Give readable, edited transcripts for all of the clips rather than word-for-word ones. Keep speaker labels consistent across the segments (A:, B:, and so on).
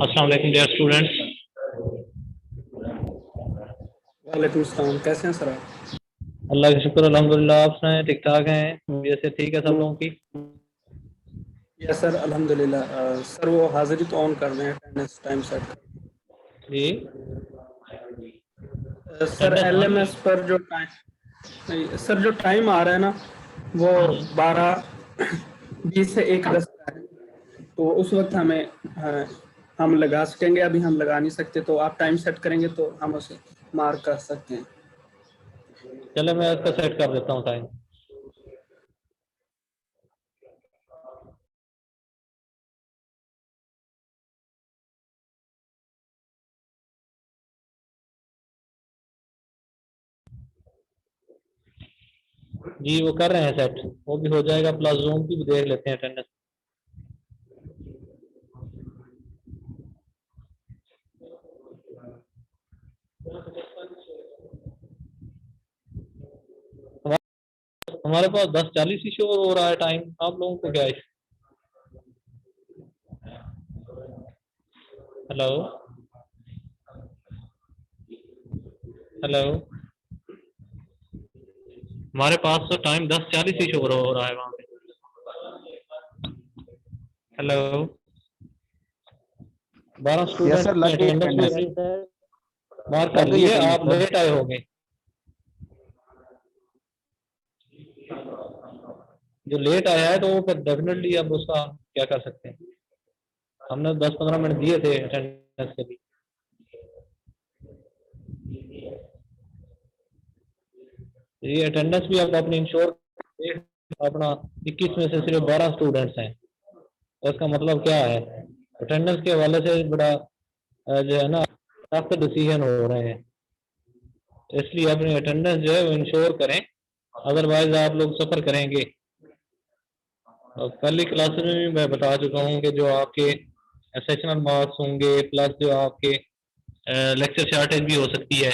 A: अस्सलाम वालेकुम dear students.
B: वालेकुम सलाम। कैसे हैं सर आप?
A: अल्लाह का शुक्र अल्हम्दुलिल्लाह। आप सुनाएं, ठीक ठाक हैं? जैसे ठीक है सब लोगों की?
B: यस सर, अल्हम्दुलिल्लाह। सर वो हाजिरी तो ऑन कर दें, अटेंडेंस टाइम सेट कर
A: जी
B: सर
A: अटेंडेंस ऑन
B: एलएमएस पर जो टाइम सर जो टाइम आ रहा है ना वो 12:20 से 1:10 का है, तो उस वक्त हमें हम लगा सकेंगे। अभी हम लगा नहीं सकते, तो आप टाइम सेट करेंगे तो हम उसे मार्क कर सकते हैं।
A: चलो मैं इसका सेट कर देता हूँ टाइम। जी वो कर रहे हैं सेट, वो भी हो जाएगा। प्लस जूम की भी देख लेते हैं अटेंडेंस। हमारे पास 10:40 ही शो हो रहा है टाइम। आप लोगों को क्या है? हेलो हेलो, हमारे पास तो टाइम 10:40 ही शो हो रहा है वहाँ पे। हेलो, 12
C: यस सर,
A: स्टूडेंट
C: लग गई
A: अटेंडेंस में
C: अटेंडेंस,
A: मार्क कर
C: लग गई
A: लिए।
C: अटेंडेंस
A: आप
C: सर।
A: लेट आए होंगे, जो लेट आया है तो वो फिर डेफिनेटली अब उसका क्या कर सकते हैं। हमने 10-15 मिनट दिए थे अटेंडेंस के लिए। ये अटेंडेंस भी आप अपनी इंश्योर, अपना 21 में से सिर्फ 12 स्टूडेंट्स हैं, तो इसका मतलब क्या है? अटेंडेंस के हवाले से बड़ा जो है ना सख्त डिसीजन हो रहे हैं, इसलिए अपनी अटेंडेंस जो है वो इंश्योर करें, अदरवाइज आप लोग सफ़र करेंगे। और कल ही क्लासेस में भी मैं बता चुका हूँ कि जो आपके सेशनल मार्क्स होंगे प्लस जो आपके लेक्चर शॉर्टेज भी हो सकती है,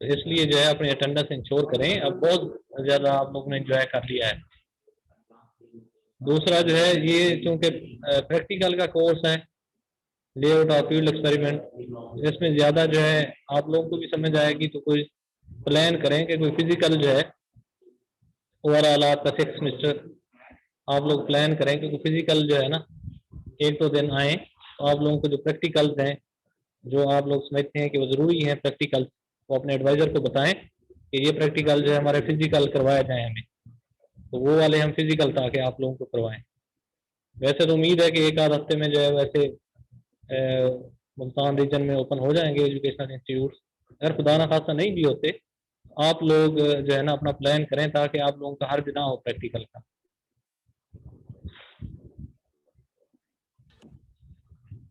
A: तो इसलिए जो है अपनी अटेंडेंस इंश्योर करें। अब बहुत ज़्यादा आप लोगों ने इंजॉय कर लिया है। दूसरा जो है ये चूँकि प्रैक्टिकल का कोर्स है, लेआउट और फील्ड एक्सपेरिमेंट, इसमें ज़्यादा जो है आप लोगों को भी समझ आएगी, तो कोई प्लान करें कि कोई फिजिकल जो है ओवरऑल आपका 6 सेमेस्टर आप लोग प्लान करें कि कोई फिजिकल जो है ना 1-2 दिन आए, तो आप लोगों को जो प्रैक्टिकल्स हैं जो आप लोग समझते हैं कि वो ज़रूरी हैं प्रैक्टिकल, वो अपने एडवाइज़र को बताएं कि ये प्रैक्टिकल जो है हमारे फिजिकल करवाया जाए हमें, तो वो वाले हम फिजिकल ताकि आप लोगों को करवाएं। वैसे तो उम्मीद है कि एक आध हफ्ते में जो है वैसे मुल्तान रीजन में ओपन हो जाएंगे एजुकेशनल इंस्टीट्यूट। अगर खुदा ना खासा नहीं भी होते, आप लोग जो है ना अपना प्लान करें ताकि आप लोगों का हर्ज ना हो प्रैक्टिकल का।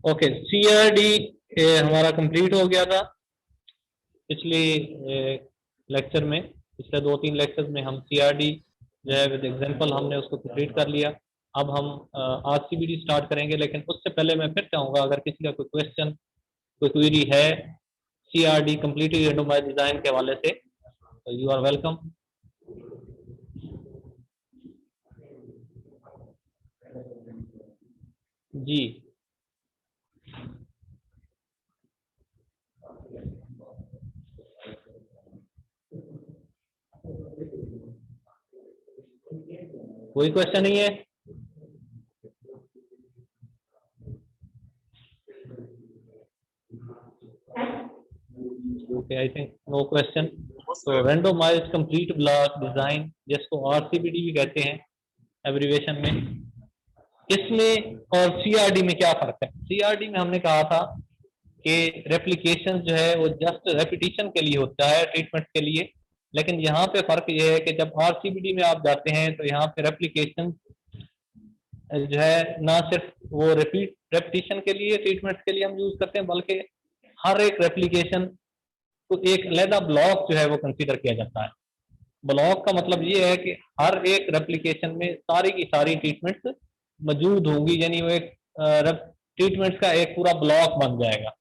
A: ओके, सीआरडी हमारा कंप्लीट हो गया था पिछले लेक्चर में। पिछले 2-3 लेक्चर्स में हम सीआरडी जो है विद एग्जांपल हमने उसको कंप्लीट कर लिया। अब हम आरसीबीडी स्टार्ट करेंगे, लेकिन उससे पहले मैं फिर चाहूँगा अगर किसी का कोई क्वेश्चन कोई क्वेरी है सीआरडी कंप्लीटली रेंडमाइज्ड डिज़ाइन के हवाले से, तो यू आर वेलकम। जी कोई क्वेश्चन नहीं है? Okay, I think no question. तो रेंडमाइज्ड कंप्लीट ब्लॉक डिजाइन, जिसको आरसीबीडी भी कहते हैं एब्रिविएशन में, इसमें और सीआरडी में क्या फर्क है? सीआरडी में हमने कहा था कि रेप्लिकेशन जो है वो जस्ट रेपिटेशन के लिए होता है, ट्रीटमेंट के लिए, लेकिन यहाँ पे फर्क ये है कि जब आरसीबीडी में आप जाते हैं तो यहाँ पे रेप्लिकेशन जो है ना सिर्फ वो रेपिटेशन के लिए ट्रीटमेंट के लिए हम यूज करते हैं, बल्कि हर एक रेप्लिकेशन को एक अलग ब्लॉक जो है वो कंसीडर किया जाता है। ब्लॉक का मतलब ये है कि हर एक रेप्लिकेशन में सारी की सारी ट्रीटमेंट्स मौजूद होंगी, यानी वो एक ट्रीटमेंट्स का एक पूरा ब्लॉक बन जाएगा।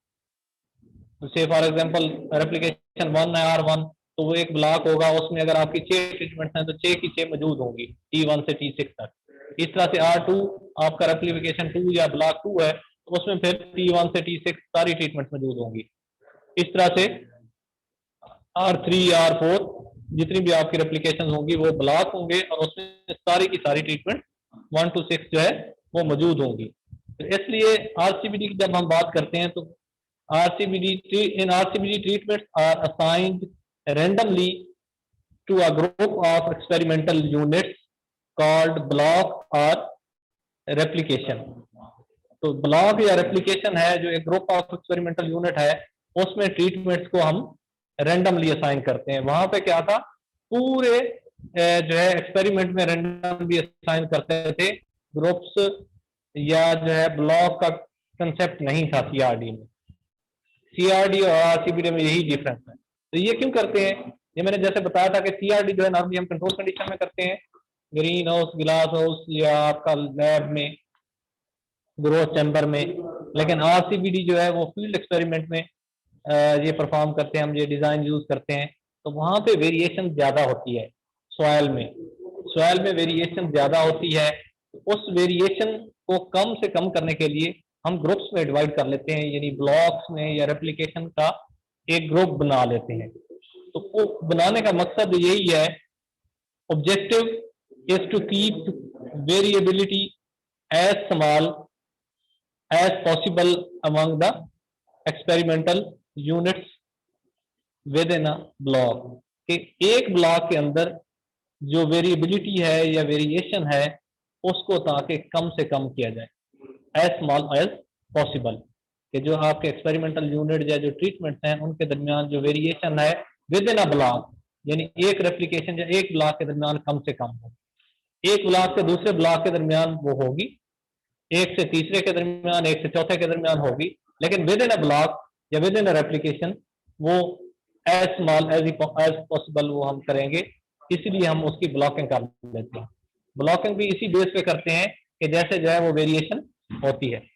A: से फॉर एग्जांपल रेप्लिकेशन 1 है R1, तो वो एक ब्लॉक होगा, उसमें अगर आपकी 6 ट्रीटमेंट्स हैं तो 6 की 6 मौजूद होंगी T1 से T6 तक। इस तरह से R2 आपका रेप्लिकेशन 2 या ब्लॉक 2 है तो उसमें फिर T1 से T6 सारी ट्रीटमेंट्स मौजूद होंगी। इस तरह से R3 R4 जितनी भी आपकी रेप्लिकेशन होंगी वो ब्लॉक होंगे और उसमें सारी की सारी ट्रीटमेंट 1 to 6 जो है वो मौजूद होंगी। तो इसलिए RCBD की जब हम बात करते हैं तो RCBD treatments are assigned randomly to a group of experimental units called block or replication। तो ब्लॉक या रेप्लिकेशन है जो एक ग्रुप ऑफ एक्सपेरिमेंटल यूनिट है, उसमें ट्रीटमेंट्स को हम रैंडमली असाइन करते हैं। वहां पे क्या था, पूरे जो है एक्सपेरिमेंट में रैंडमली असाइन करते थे ग्रुप्स, या जो है ब्लॉक का कंसेप्ट नहीं था सीआरडी में। सीआरडी और आरसीबीडी में यही डिफरेंस है। तो ये क्यों करते हैं, ये मैंने जैसे बताया था कि सीआरडी जो है नॉर्मली हम कंट्रोल कंडीशन में करते हैं, ग्रीन हाउस, ग्लास हाउस या आपका लैब में, ग्रोथ चैम्बर में, लेकिन आरसीबीडी जो है वो फील्ड एक्सपेरिमेंट में ये परफॉर्म करते हैं, हम ये डिजाइन यूज करते हैं। तो वहां पे वेरिएशन ज्यादा होती है, सॉइल में वेरिएशन ज्यादा होती है। उस वेरिएशन को कम से कम करने के लिए हम ग्रुप्स में डिवाइड कर लेते हैं, यानी ब्लॉक्स में या रेप्लिकेशन का एक ग्रुप बना लेते हैं। तो वो बनाने का मकसद यही है, objective is to keep variability as small as possible among the experimental units within a block. कि एक ब्लॉक के अंदर जो वेरिएबिलिटी है या वेरिएशन है उसको ताकि कम से कम किया जाए, एज स्मॉल एज पॉसिबल। कि जो आपके एक्सपेरिमेंटल यूनिट या जो ट्रीटमेंट्स हैं उनके दरमियान जो वेरिएशन है विद इन अ ब्लॉक, यानी एक रेप्लिकेशन या एक ब्लॉक के दरमियान कम से कम हो। एक ब्लॉक से दूसरे ब्लॉक के दरमियान वो होगी, एक से तीसरे के दरमियान, एक से चौथे के दरमियान होगी, लेकिन विद इन अ ब्लॉक या विद इन अ रेप्लिकेशन वो एज स्मॉल एज पॉसिबल वो हम करेंगे, इसीलिए हम उसकी ब्लॉकिंग कर लेते हैं। ब्लॉकिंग भी इसी बेस पे करते हैं कि जैसे जो है वो वेरिएशन होती है।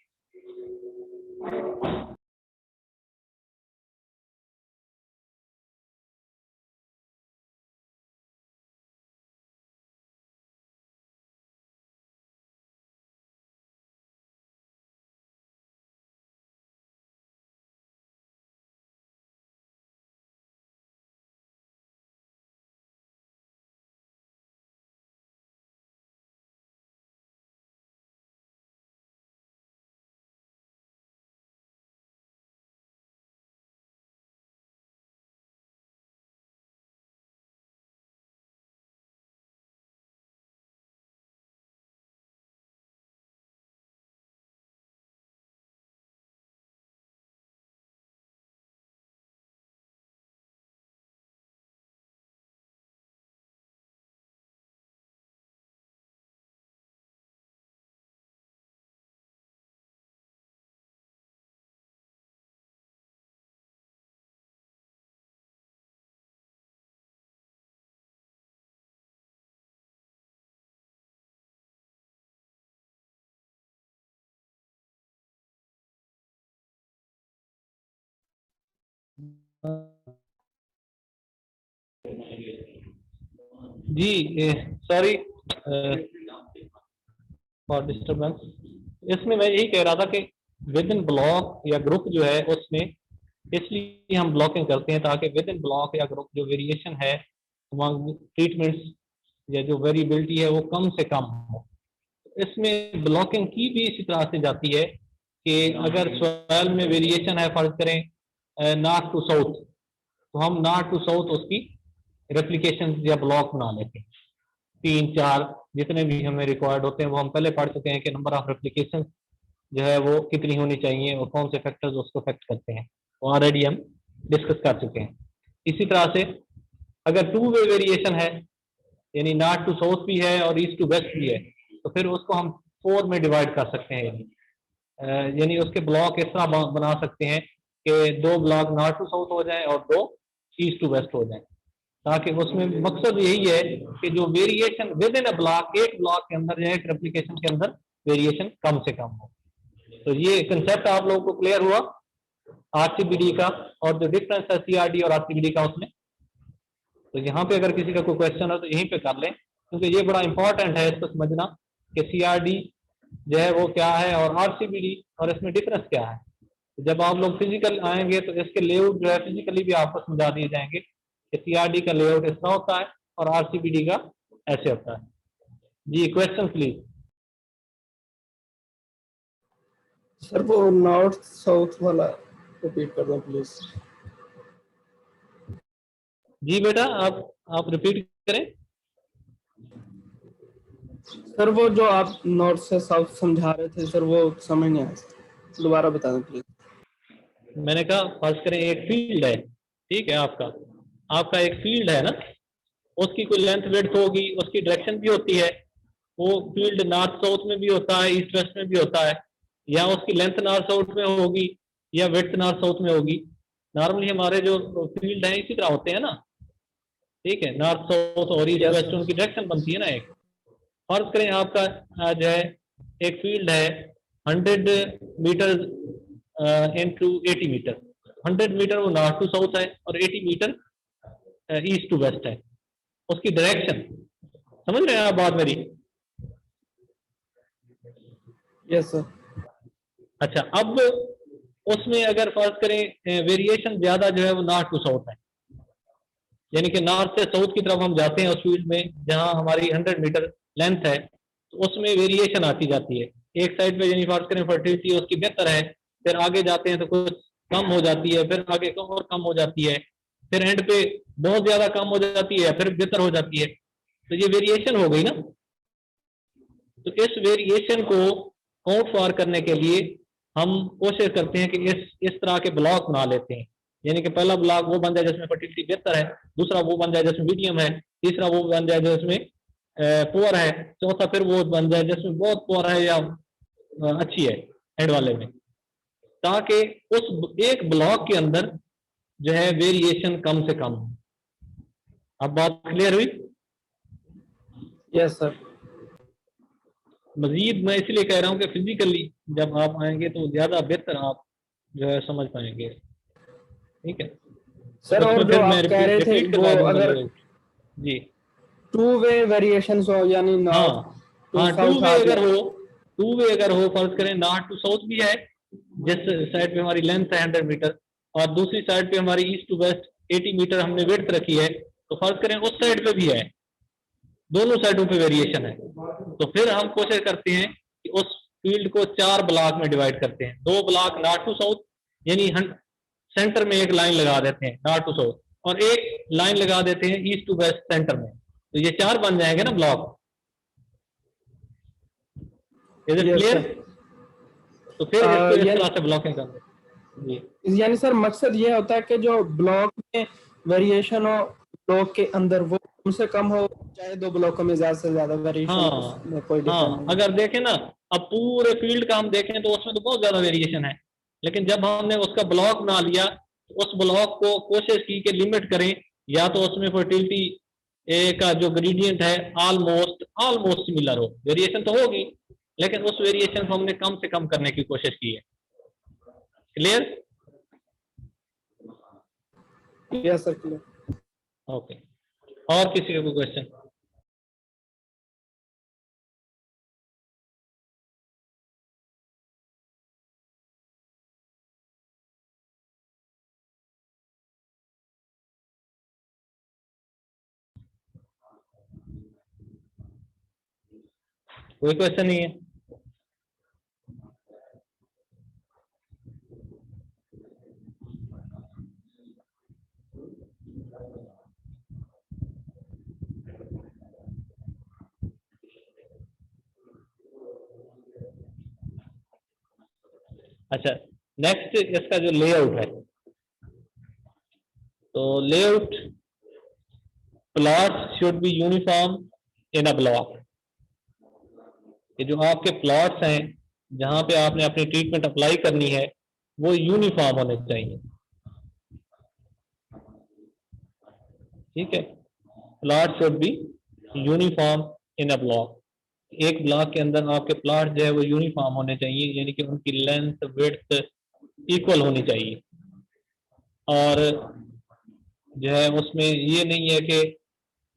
A: जी सॉरी फॉर डिस्टर्बेंस। इसमें मैं यही कह रहा था कि विद इन ब्लॉक या ग्रुप जो है उसमें इसलिए हम ब्लॉकिंग करते हैं ताकि विद इन ब्लॉक या ग्रुप जो वेरिएशन है ट्रीटमेंट्स या जो वेरिएबिलिटी है वो कम से कम हो। इसमें ब्लॉकिंग की भी इसी तरह से जाती है कि अगर सॉइल में वेरिएशन है, फर्ज करें नॉर्थ टू साउथ, तो हम नॉर्थ टू साउथ उसकी रेप्लिकेशन या ब्लॉक बना लेते हैं। 3-4 जितने भी हमें रिक्वायर्ड होते हैं वो हम पहले पढ़ चुके हैं कि नंबर ऑफ रेप्लिकेशन जो है वो कितनी होनी चाहिए और कौन से फैक्टर्स उसको अफेक्ट करते हैं, वो ऑलरेडी हम डिस्कस कर चुके हैं। इसी तरह से अगर 2 वे वेरिएशन है, यानी नॉर्थ टू साउथ भी है और ईस्ट टू वेस्ट भी है, तो फिर उसको हम 4 में डिवाइड कर सकते हैं। यानी उसके ब्लॉक इस तरह बना सकते हैं कि 2 ब्लॉक नॉर्थ टू साउथ हो जाएं और 2 ईस्ट टू वेस्ट हो जाएं, ताकि उसमें मकसद यही है कि जो variation with in a block, एक ब्लॉक के अंदर या एक रेप्लिकेशन के अंदर वेरिएशन कम से कम हो। तो ये कंसेप्ट आप लोगों को क्लियर हुआ आरसीबीडी का, और जो डिफरेंस है सीआरडी और आरसीबीडी का उसमें। तो यहाँ पे अगर किसी का कोई क्वेश्चन हो तो यहीं पे कर लें, क्योंकि ये बड़ा इंपॉर्टेंट है इसको समझना कि CRD जो है वो क्या है और RCBD और इसमें डिफरेंस क्या है। तो जब आप लोग फिजिकल आएंगे तो इसके लेआउट जो है फिजिकली भी आपको समझा दिए जाएंगे कि CRD का लेआउट इस तरह होता है और RCBD का ऐसे होता है। जी क्वेश्चन प्लीज।
B: सर वो नॉर्थ साउथ वाला रिपीट कर दो प्लीज।
A: जी बेटा आप रिपीट करें।
B: सर वो जो आप नॉर्थ से साउथ समझा रहे थे सर, वो समझ नहीं आया, दोबारा बता दें प्लीज।
A: मैंने कहा फर्ज करें एक फील्ड है, ठीक है, आपका एक फील्ड है ना, उसकी कोई लेंथ विड्थ होगी, उसकी डायरेक्शन भी होती है, वो फील्ड नॉर्थ साउथ में भी होता है, ईस्ट वेस्ट में भी होता है, या उसकी लेंथ नॉर्थ साउथ में होगी या विड्थ नॉर्थ साउथ में होगी। नॉर्मली हमारे जो फील्ड है इसी तरह होते हैं ना, ठीक है, नॉर्थ साउथ और ईस्ट वेस्ट उनकी डायरेक्शन बनती है ना। एक फर्ज करें आपका जो है एक फील्ड है 100 मीटर इंटू 80 मीटर, 100 मीटर वो नॉर्थ टू साउथ है और 80 मीटर ईस्ट टू वेस्ट है, उसकी डायरेक्शन। समझ रहे हैं आप बात मेरी?
B: Yes sir.
A: अच्छा, अब उसमें अगर फर्ज करें वेरिएशन ज्यादा जो है वो नॉर्थ टू साउथ है, यानी कि नॉर्थ से साउथ की तरफ हम जाते हैं उस फील्ड में जहां हमारी 100 मीटर लेंथ है, तो उसमें वेरिएशन आती जाती है। एक साइड पे यानी फर्ज करें फर्टिलिटी उसकी बेहतर है, फिर आगे जाते हैं तो कुछ कम हो जाती है, फिर आगे और कम हो जाती है, फिर एंड पे बहुत ज्यादा कम हो जाती है, फिर बेहतर हो जाती है। तो ये वेरिएशन हो गई ना। तो इस वेरिएशन को काउंट फॉर करने के लिए हम कोशिश करते हैं कि इस तरह के ब्लॉक बना लेते हैं, यानी कि पहला ब्लॉक वो बन जाए जिसमें फर्टिलिटी बेहतर है, दूसरा वो बन जाए जिसमें मीडियम है, तीसरा वो बन जाए जिसमें पुअर है, चौथा फिर वो बन जाए जिसमें बहुत पुअर है या अच्छी है एंड वाले में, ताकि उस एक ब्लॉक के अंदर जो है वेरिएशन कम से कम हो। अब बात क्लियर हुई?
B: Yes sir.
A: मजीद मैं इसलिए कह रहा हूँ कि फिजिकली जब आप आएंगे तो ज्यादा बेहतर आप जो है समझ पाएंगे, ठीक है।
B: सर और जो
A: फिर मैं
B: आप कह रहे थे
A: रिपीट
B: वो
A: करवा दूंगा
B: अगर
A: लेआउट। जी
B: 2 वे वेरिएशन हो, यानी
A: हाँ
B: नॉर्थ टू
A: हाँ,
B: साउथ आ गया।
A: टू वे अगर हो फर्ज करें नॉर्थ टू साउथ भी है, जिस साइड पे हमारी लेंथ है 100 मीटर और दूसरी साइड पे हमारी ईस्ट टू वेस्ट 80 मीटर हमने विड्थ रखी है, तो फर्ज करें उस साइड पे भी है, दोनों साइडों पे वेरिएशन है, तो फिर हम कोशिश करते हैं कि उस फील्ड को 4 ब्लॉक में डिवाइड करते हैं। 2 ब्लॉक नॉर्थ टू साउथ, यानी सेंटर में एक लाइन लगा देते हैं नॉर्थ टू साउथ, और एक लाइन लगा देते हैं ईस्ट टू वेस्ट सेंटर में, तो ये 4 बन जाएंगे ना block. Is it
B: yes
A: clear?
B: Sir.
A: तो फिर इसको इस तरह से ब्लॉकिंग कर दें। जी
B: यानी सर मकसद ये होता है कि जो ब्लॉक में वेरिएशन हो ब्लॉक के अंदर वो कम से कम हो, चाहे 2 ब्लॉकों में ज्यादा से ज्यादा वेरिएशन हो,
A: हाँ
B: उसमें कोई डिफरेंस
A: हाँ,
B: नहीं।
A: अगर देखें ना, अब पूरे फील्ड का हम देखें तो उसमें तो बहुत ज्यादा वेरिएशन है, लेकिन जब हमने उसका ब्लॉक बना लिया तो उस ब्लॉक को कोशिश की कि लिमिट करें, या तो उसमें फर्टिलिटी का जो ग्रेडियंट है ऑलमोस्ट ऑलमोस्ट सिमिलर हो, वेरिएशन तो होगी लेकिन उस वेरिएशन को हमने कम से कम करने की कोशिश की है। Clear?
B: Yes sir clear.
A: Okay, और किसी का कोई क्वेश्चन? कोई क्वेश्चन नहीं है? अच्छा, नेक्स्ट इसका जो लेआउट है, तो layout plots should be uniform in a block. ये जो आपके प्लॉट्स हैं जहां पे आपने अपनी ट्रीटमेंट अप्लाई करनी है वो यूनिफॉर्म होने चाहिए, ठीक है। Plot should be uniform in a block. एक ब्लॉक के अंदर आपके प्लॉट जो है वो यूनिफॉर्म होने चाहिए, यानी कि उनकी लेंथ विड्थ इक्वल होनी चाहिए। और जो है उसमें ये नहीं है कि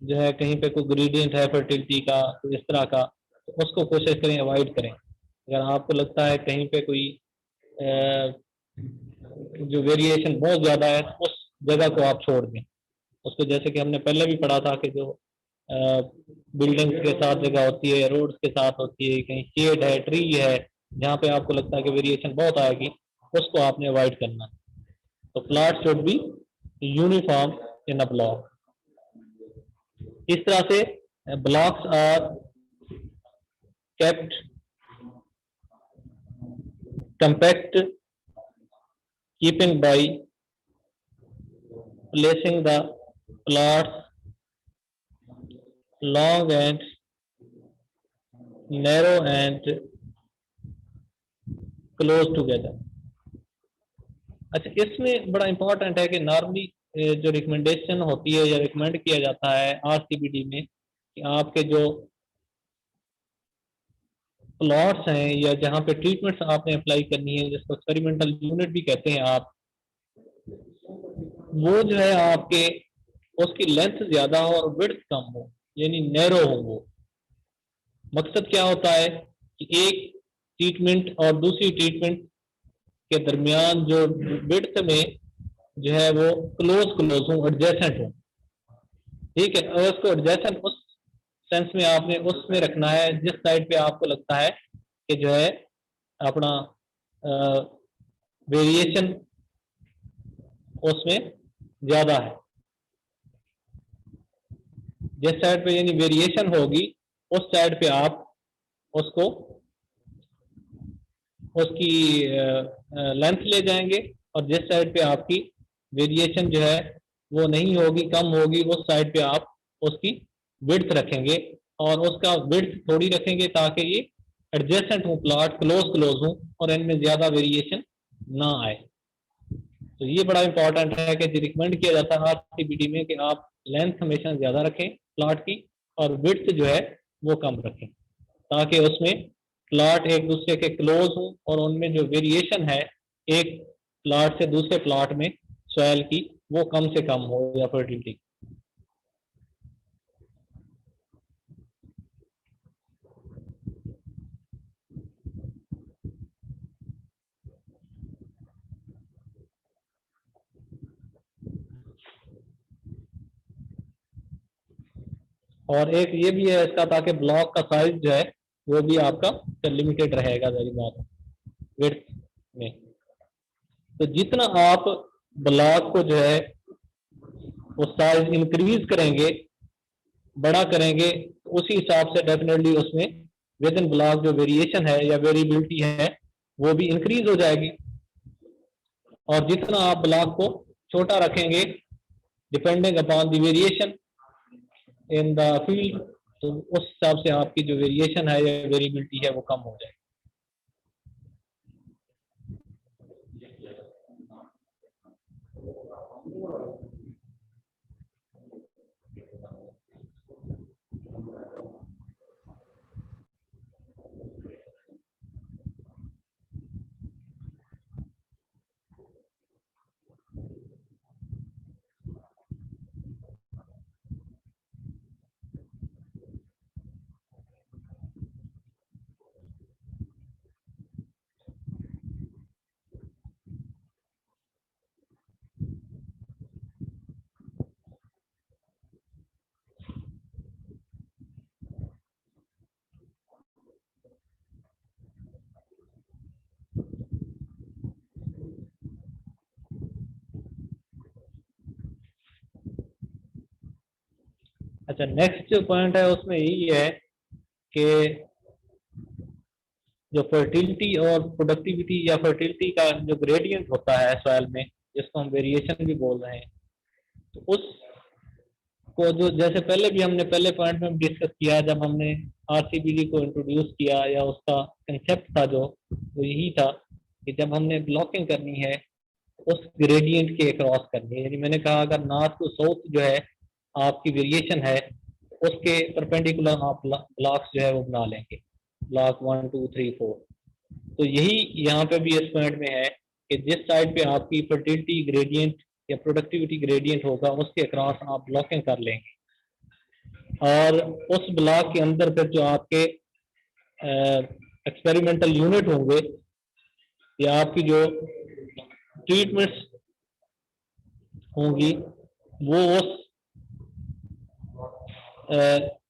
A: जो है कहीं पे कोई ग्रेडियंट है फर्टिलिटी का, तो इस तरह का, तो उसको कोशिश करें अवॉइड करें। अगर आपको लगता है कहीं पे कोई जो वेरिएशन बहुत ज़्यादा है, तो उस जगह को आप छोड़ दें उसको। जैसे कि हमने पहले भी पढ़ा था कि जो बिल्डिंग्स के साथ जगह होती है, रोड्स के साथ होती है, कहीं शेड है, ट्री है, जहाँ पे आपको लगता है कि वेरिएशन बहुत आएगी, उसको आपने अवॉइड करना। तो plot should be uniform in a block. इस तरह से blocks are kept compact, keeping by placing the plots long and narrow and close together। अच्छा, इसमें बड़ा इंपॉर्टेंट है कि नॉर्मली जो रिकमेंडेशन होती है या रिकमेंड किया जाता है आरसीबीडी में कि आपके जो प्लॉट्स हैं या जहाँ पे ट्रीटमेंट्स आपने अप्लाई करनी है, जिसको एक्सपेरिमेंटल यूनिट भी कहते हैं आप, वो जो है आपके उसकी लेंथ ज्यादा हो और विड्थ कम हो, यानी नैरो हो। वो मकसद क्या होता है कि एक ट्रीटमेंट और दूसरी ट्रीटमेंट के दरमियान जो विड्थ में जो है वो क्लोज हो, एडजेसेंट हो। ठीक है, और उसको एडजेसेंट उस सेंस में आपने उसमें रखना है जिस साइड पे आपको लगता है कि जो है अपना वेरिएशन उसमें ज्यादा है। जिस साइड पे यानी वेरिएशन होगी उस साइड पे आप उसको उसकी लेंथ ले जाएंगे, और जिस साइड पे आपकी वेरिएशन जो है वो नहीं होगी, कम होगी, उस साइड पे आप उसकी विड्थ रखेंगे, और उसका विड्थ थोड़ी रखेंगे ताकि ये एडजेसेंट हो, प्लॉट क्लोज हो और इनमें ज्यादा वेरिएशन ना आए। तो ये बड़ा इंपॉर्टेंट है कि रिकमेंड किया जाता है आरसीबीडी में कि आप लेंथ हमेशा ज्यादा रखें प्लॉट की, और विड्थ जो है वो कम रखें, ताकि उसमें प्लॉट एक दूसरे के क्लोज हो और उनमें जो वेरिएशन है एक प्लॉट से दूसरे प्लॉट में सॉइल की वो कम से कम हो या फर्टिलिटी। और एक ये भी है इसका, ताकि ब्लॉक का साइज जो है वो भी आपका लिमिटेड रहेगा विड्थ में। तो जितना आप ब्लॉक को जो है वो साइज इंक्रीज करेंगे, बड़ा करेंगे, उसी हिसाब से डेफिनेटली उसमें विद इन ब्लॉक जो वेरिएशन है या वेरिएबिलिटी है वो भी इंक्रीज हो जाएगी। और जितना आप ब्लॉक को छोटा रखेंगे depending upon the variation in the field, तो उस हिसाब से आपकी जो वेरिएशन है या वेरिएबिलिटी है वो कम हो जाएगी। अच्छा, नेक्स्ट जो पॉइंट है उसमें यही है कि जो फर्टिलिटी और प्रोडक्टिविटी या फर्टिलिटी का जो ग्रेडियंट होता है सॉइल में, जिसको हम वेरिएशन भी बोल रहे हैं, तो उस को जो जैसे पहले भी हमने पहले पॉइंट में डिस्कस किया जब हमने आरसीबीडी को इंट्रोड्यूस किया, या उसका कंसेप्ट था जो वो यही था कि जब हमने ब्लॉकिंग करनी है उस ग्रेडियंट के क्रॉस करनी है। यानी मैंने कहा अगर नॉर्थ टू साउथ जो है आपकी वेरिएशन है, उसके परपेंडिकुलर आप ब्लॉक्स जो है वो बना लेंगे, ब्लॉक 1 2 3 4। तो यही यहाँ पे भी इस पॉइंट में है कि जिस साइड पे आपकी फर्टिलिटी ग्रेडियंट या प्रोडक्टिविटी ग्रेडियंट होगा उसके अक्रॉस आप ब्लॉकिंग कर लेंगे, और उस ब्लॉक के अंदर फिर जो आपके एक्सपेरिमेंटल यूनिट होंगे या आपकी जो ट्रीटमेंट्स होंगी वो उस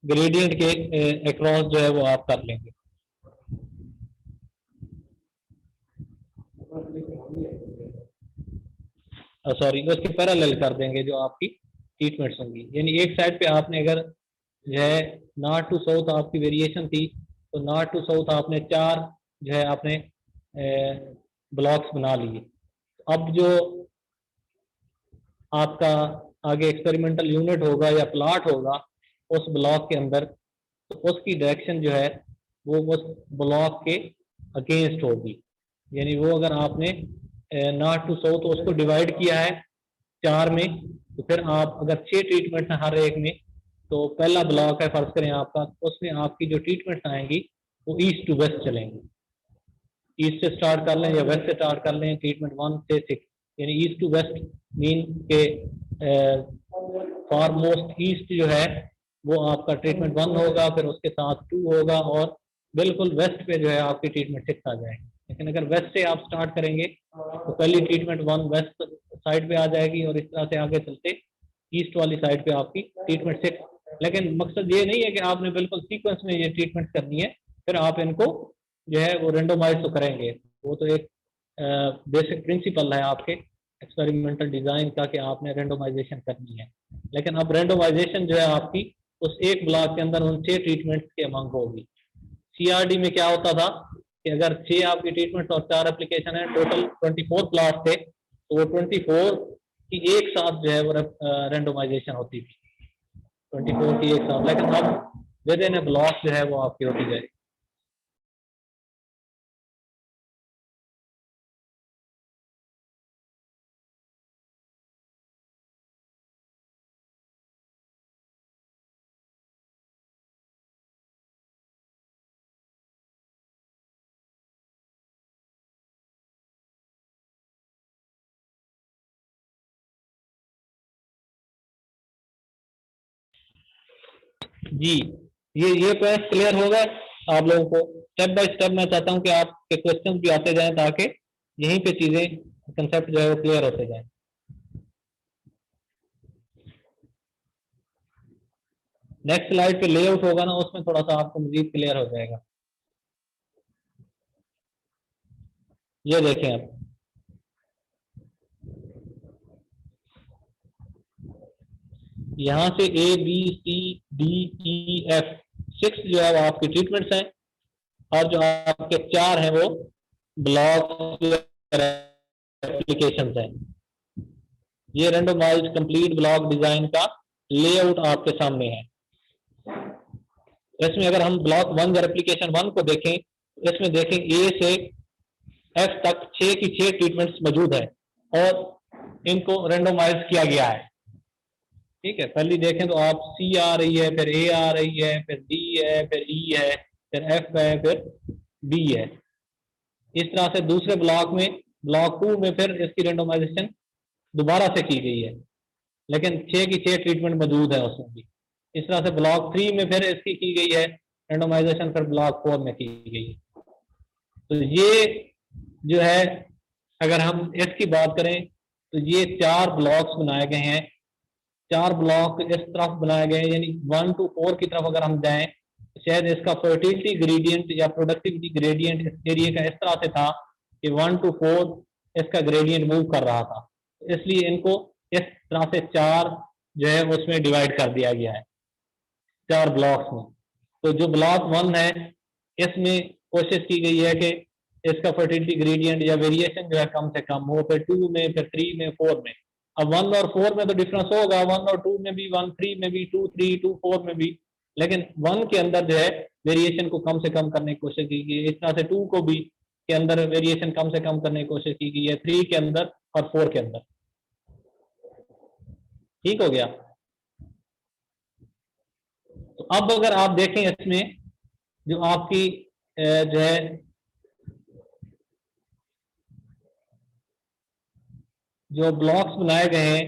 A: ग्रेडियंट के अक्रॉस जो है वो आप कर लेंगे। सॉरी, उसके पैरेलल कर देंगे जो आपकी ट्रीटमेंट्स होंगी। यानी एक साइड पे आपने अगर जो है नॉर्थ टू साउथ आपकी वेरिएशन थी तो नॉर्थ टू साउथ आपने 4 जो है आपने ब्लॉक्स बना लिए। अब जो आपका आगे एक्सपेरिमेंटल यूनिट होगा या प्लॉट होगा उस ब्लॉक के अंदर, तो उसकी डायरेक्शन जो है वो उस ब्लॉक के अगेंस्ट होगी। यानी वो अगर आपने नॉर्थ टू साउथ उसको डिवाइड किया है 4 में, तो फिर आप अगर 6 ट्रीटमेंट्स हैं हर एक में, तो पहला ब्लॉक है फर्ज करें आपका, उसमें आपकी जो ट्रीटमेंट्स आएंगी वो ईस्ट टू वेस्ट चलेंगी। ईस्ट से स्टार्ट कर लें या वेस्ट से स्टार्ट कर लें, ट्रीटमेंट 1 से 6, यानी ईस्ट टू वेस्ट मीन के फार मोस्ट ईस्ट जो है वो आपका ट्रीटमेंट 1 होगा, फिर उसके साथ 2 होगा, और बिल्कुल वेस्ट पे जो है आपकी ट्रीटमेंट 6 आ जाएगी। लेकिन अगर वेस्ट से आप स्टार्ट करेंगे तो पहली ट्रीटमेंट 1 वेस्ट साइड पे आ जाएगी, और इस तरह से आगे चलते ईस्ट वाली साइड पे आपकी ट्रीटमेंट 6। लेकिन मकसद ये नहीं है कि आपने बिल्कुल सीक्वेंस में ये ट्रीटमेंट करनी है, फिर आप इनको जो है वो रेंडोमाइज तो करेंगे। वो तो एक बेसिक प्रिंसिपल है आपके एक्सपेरिमेंटल डिजाइन का कि आपने रेंडोमाइजेशन करनी है। लेकिन अब रेंडोमाइजेशन जो है आपकी उस एक ब्लॉक के अंदर उन 6 ट्रीटमेंट्स के अमंग होगी। सीआरडी में क्या होता था कि अगर 6 आपकी ट्रीटमेंट्स और 4 एप्लीकेशन है, टोटल 24 प्लॉट थे, तो वो 24 की एक साथ जो है वो रेंडोमाइजेशन होती थी, 24 की एक साथ। लेकिन अब विद इन ए ब्लॉक जो है वो आपकी होती जाएगी। जी, ये पॉइंट क्लियर होगा आप लोगों को। स्टेप बाय स्टेप मैं चाहता हूं कि आपके क्वेश्चन भी आते जाएं ताकि यहीं पे चीजें कंसेप्ट जो है वो क्लियर होते जाएं। नेक्स्ट स्लाइड पे लेआउट होगा ना, उसमें थोड़ा सा आपको मजीद क्लियर हो जाएगा। ये देखें आप, यहाँ से A B C D E F 6 जो है वो आपकी ट्रीटमेंट्स हैं, और जो आपके 4 हैं वो ब्लॉक एप्लीकेशंस हैं। ये रेंडोमाइज्ड कंप्लीट ब्लॉक डिजाइन का लेआउट आपके सामने है। इसमें अगर हम ब्लॉक 1 एप्लीकेशन 1 को देखें, इसमें देखें A से F तक 6 की 6 ट्रीटमेंट्स मौजूद है और इनको रेंडोमाइज किया गया है। ठीक है, पहली देखें तो आप C आ रही है, फिर A आ रही है, फिर D है, फिर E है, फिर F है, फिर B है। इस तरह से दूसरे ब्लॉक में, ब्लॉक 2 में फिर इसकी रेंडोमाइजेशन दोबारा से की गई है, लेकिन 6 की 6 ट्रीटमेंट मौजूद है उसमें भी। इस तरह से ब्लॉक 3 में फिर इसकी की गई है रेंडोमाइजेशन, फिर ब्लॉक 4 में की गई है। तो ये जो है अगर हम इसकी बात करें तो ये 4 ब्लॉक्स बनाए गए हैं, 4 ब्लॉक इस तरफ बनाए गए हैं, यानी 1 to 4 की तरफ अगर हम जाएं तो शायद इसका फर्टिलिटी ग्रेडियंट या प्रोडक्टिविटी ग्रेडियंट इस एरिया का इस तरह से था कि 1 to 4 इसका ग्रेडियंट मूव कर रहा था, इसलिए इनको इस तरह से 4 जो है उसमें डिवाइड कर दिया गया है 4 ब्लॉक्स में। तो जो ब्लॉक 1 है इसमें कोशिश की गई है कि इसका फर्टिलिटी ग्रेडियंट या वेरिएशन जो है कम से कम हो, फिर 2 में, फिर 3 में, 4 में। अब 1 और 4 में तो डिफरेंस होगा, 1 और 2 में भी, 1 3 में भी, 2 3, 2 4 में भी, लेकिन 1 के अंदर जो है वेरिएशन को कम से कम करने की कोशिश की गई है। इस तरह से 2 को भी के अंदर वेरिएशन कम से कम करने की कोशिश की गई है, 3 के अंदर और 4 के अंदर। ठीक हो गया। तो अब अगर आप देखें इसमें जो आपकी जो है जो ब्लॉक्स बनाए गए हैं,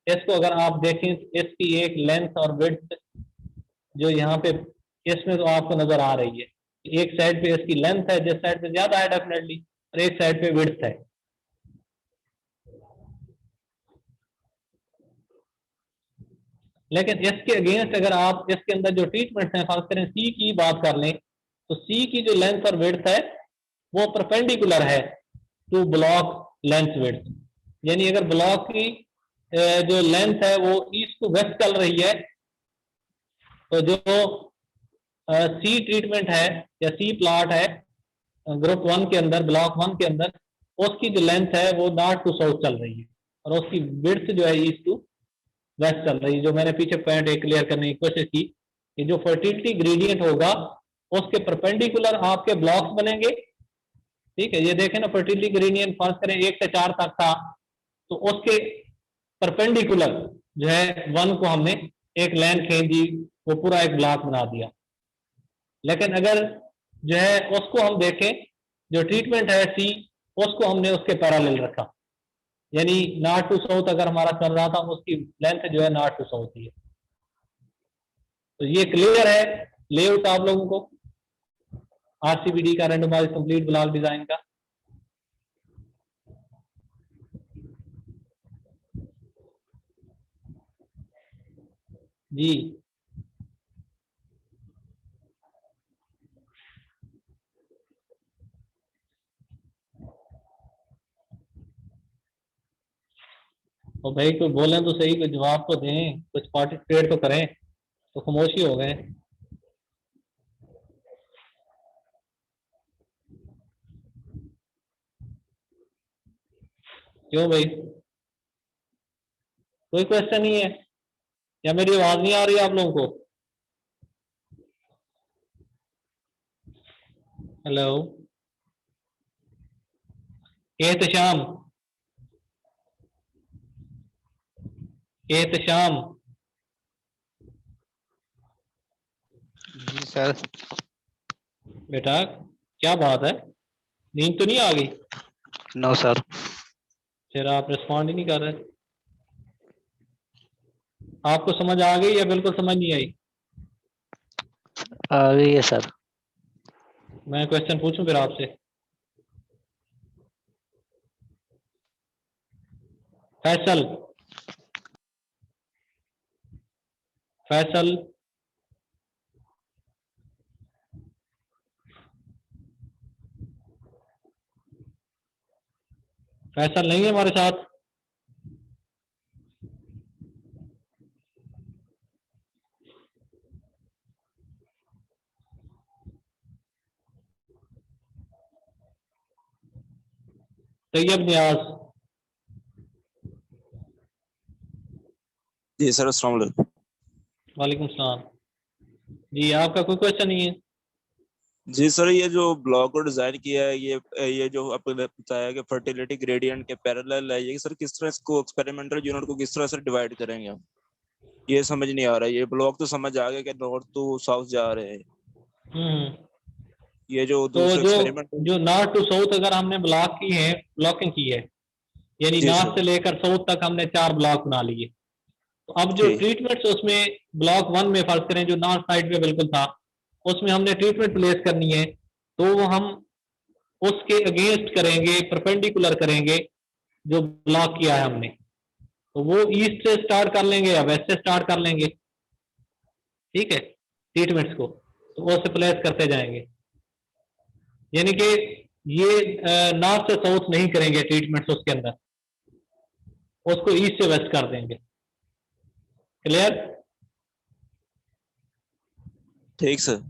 A: इसको अगर आप देखें, इसकी एक लेंथ और विड्थ जो यहाँ पे इसमें तो आपको नजर आ रही है, एक साइड पे इसकी लेंथ है, जिस साइड पे ज्यादा है डेफिनेटली, और एक साइड पे विड्थ है। लेकिन इसके अगेंस्ट अगर आप इसके अंदर जो ट्रीटमेंट है, खास करें सी की बात कर लें, तो सी की जो लेंथ और विड्थ है वो परपेंडिकुलर है टू ब्लॉक लेंथ विड्थ। यानी अगर ब्लॉक की जो लेंथ है वो ईस्ट टू वेस्ट चल रही है, तो जो सी ट्रीटमेंट है या सी प्लॉट है ग्रुप 1 के अंदर, ब्लॉक 1 के अंदर, उसकी जो लेंथ है वो नॉर्थ टू साउथ चल रही है, और उसकी विड्थ जो है ईस्ट टू वेस्ट चल रही है। जो मैंने पीछे पॉइंट एक क्लियर करने की कोशिश की कि जो फर्टिलिटी ग्रेडियंट होगा उसके परपेंडिकुलर आपके ब्लॉक्स बनेंगे। ठीक है, ये देखें ना, फर्टिलिटी ग्रेडियंट फर्ज करें 1 से 4 तक था, तो उसके परपेंडिकुलर जो है 1 को हमने एक लाइन खींची, वो पूरा एक ब्लॉक बना दिया। लेकिन अगर जो है उसको हम देखें, जो ट्रीटमेंट है सी, उसको हमने उसके पैरेलल रखा, यानी नॉर्थ टू साउथ अगर हमारा चल रहा था, उसकी लेंथ जो है नॉर्थ टू साउथ ही है। तो ये क्लियर है लेआउट आप लोगों को आरसीबीडी का, रैंडमाइज कंप्लीट ब्लॉक डिजाइन का? जी, और भाई कोई बोले तो सही, कोई जवाब तो दें, कुछ पार्टिसिपेट तो करें, तो खामोशी हो गए। क्यों भाई, कोई क्वेश्चन नहीं है या मेरी आवाज नहीं आ रही है आप लोगों को? हेलो एहतशाम, एहतशाम।
C: जी सर।
A: बेटा क्या बात है, नींद तो नहीं आ गई?
C: No sir.
A: फिर आप रिस्पॉन्ड ही नहीं कर रहे। आपको समझ आ गई या बिल्कुल समझ नहीं आई?
C: आ गई है सर।
A: मैं क्वेश्चन पूछूं फिर आपसे? फैसल, फैसल, फैसल नहीं है हमारे साथ? तैयब नियाज।
D: जी सर, अस्सलाम वालेकुम।
A: वालेकुम सलाम। जी, आपका कोई क्वेश्चन नहीं है?
D: जी सर, ये जो ब्लॉक को डिजाइन किया है, ये जो आपने बताया कि फर्टिलिटी ग्रेडियंट के पैरेलल है, ये सर किस तरह इसको एक्सपेरिमेंटल यूनिट को किस तरह से डिवाइड करेंगे हम? ये समझ नहीं आ रहा है। ये ब्लॉक तो समझ आ गया कि नॉर्थ टू साउथ जा रहे हैं,
A: हम्म।
D: ये जो
A: तो
D: दूसरा
A: जो
D: एक्सपेरिमेंट।
A: जो नॉर्थ टू साउथ अगर हमने ब्लॉक की है, ब्लॉकिंग की है, यानी
D: जी
A: नॉर्थ
D: सर।
A: से लेकर साउथ तक हमने 4 ब्लॉक बना लिए। तो अब जो
D: ठीक।
A: ट्रीटमेंट्स उसमें ब्लॉक 1 में फर्ज करें, जो नॉर्थ साइड पे बिल्कुल था, उसमें हमने ट्रीटमेंट प्लेस करनी है, तो वो हम उसके अगेंस्ट करेंगे, परपेंडिकुलर करेंगे जो ब्लॉक किया है हमने। तो वो ईस्ट से स्टार्ट कर लेंगे या वेस्ट से स्टार्ट कर लेंगे। ठीक है, ट्रीटमेंट्स को तो वो से प्लेस करते जाएंगे, यानी कि ये नॉर्थ से साउथ नहीं करेंगे ट्रीटमेंट्स उसके अंदर, उसको ईस्ट से वेस्ट कर देंगे। क्लियर?
D: ठीक सर।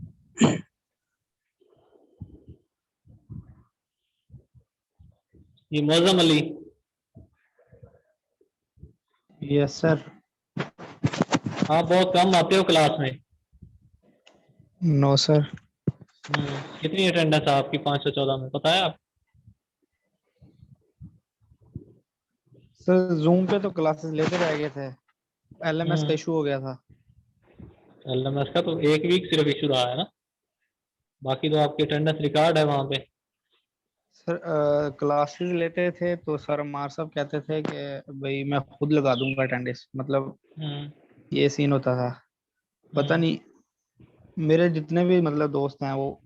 A: ये मौजम अली।
E: Yes sir.
A: आप बहुत कम आते हो क्लास में।
E: No sir.
A: कितनी अटेंडेंस है आपकी 514 में, पता है आप?
E: सर जूम पे तो क्लासेस लेते रह गए थे, एलएमएस का इशू हो गया था।
A: एलएमएस का तो एक वीक सिर्फ इशू रहा है ना, बाकी तो आपकी अटेंडेंस रिकॉर्ड है वहां पे।
E: सर क्लासेस लेते थे तो सर मार साहब कहते थे कि भाई मैं खुद लगा दूंगा अटेंडेंस, मतलब ये सीन होता था। पता नहीं, मेरे जितने भी मतलब दोस्त हैं वो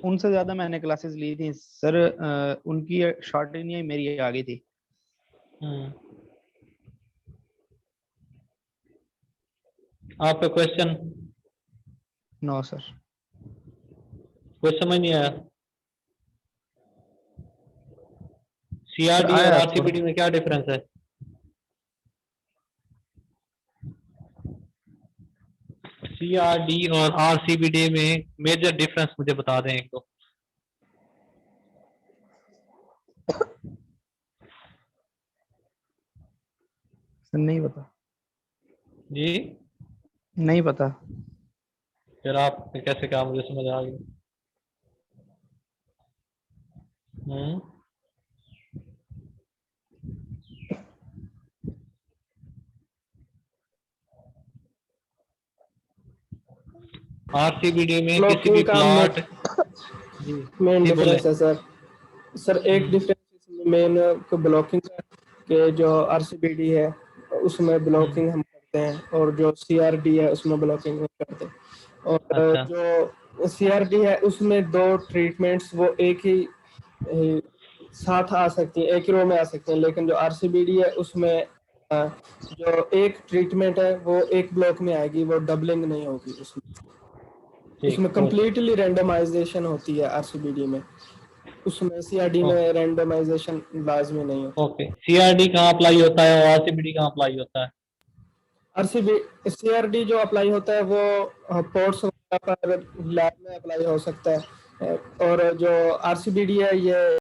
E: उनसे ज्यादा मैंने क्लासेस ली थी सर। उनकी शॉर्टेज नहीं आई, मेरी आ गई थी।
A: आपका क्वेश्चन
E: नो सर।
A: कुछ समझ नहीं आया। सीआरडी और
E: आया
A: आरसीबीडी में क्या डिफरेंस है? सीआरडी और आरसीबीडी में मेजर डिफरेंस मुझे बता दें एक तो।
E: सर नहीं पता।
A: जी
E: नहीं पता।
A: फिर आप कैसे कहा मुझे समझ आ गया। आरसीबीडी में किसी भी
B: ब्लॉकिंग का
A: प्लॉट जी
B: मेन
A: जी बोले।
B: डिफरेंस है सर। सर एक डिफरेंस मेन ब्लॉकिंग का कि जो आरसीबीडी है उसमें ब्लॉकिंग हम करते हैं और जो सीआरडी है उसमें ब्लॉकिंग नहीं करते। और
A: अच्छा
B: जो सीआरडी है उसमें दो ट्रीटमेंट्स वो एक ही साथ आ सकती हैं, एक ही रो में आ सकती हैं, लेकिन जो आरसीबीडी है उसमें जो एक ट्रीटमेंट है वो एक ब्लॉक में आएगी, वो डबलिंग नहीं होगी उसमें कंप्लीटली रैंडमाइजेशन होती है आरसीबीडी में, उसमें सीआरडी में रैंडमाइजेशन लाजमी नहीं होता।
A: ओके, सीआरडी कहाँ अप्लाई होता है और आरसीबीडी कहाँ अप्लाई होता है?
B: सीआरडी जो अप्लाई होता है वो पोर्ट्स पर लैब में अप्लाई हो सकता है, और जो आरसीबीडी है ये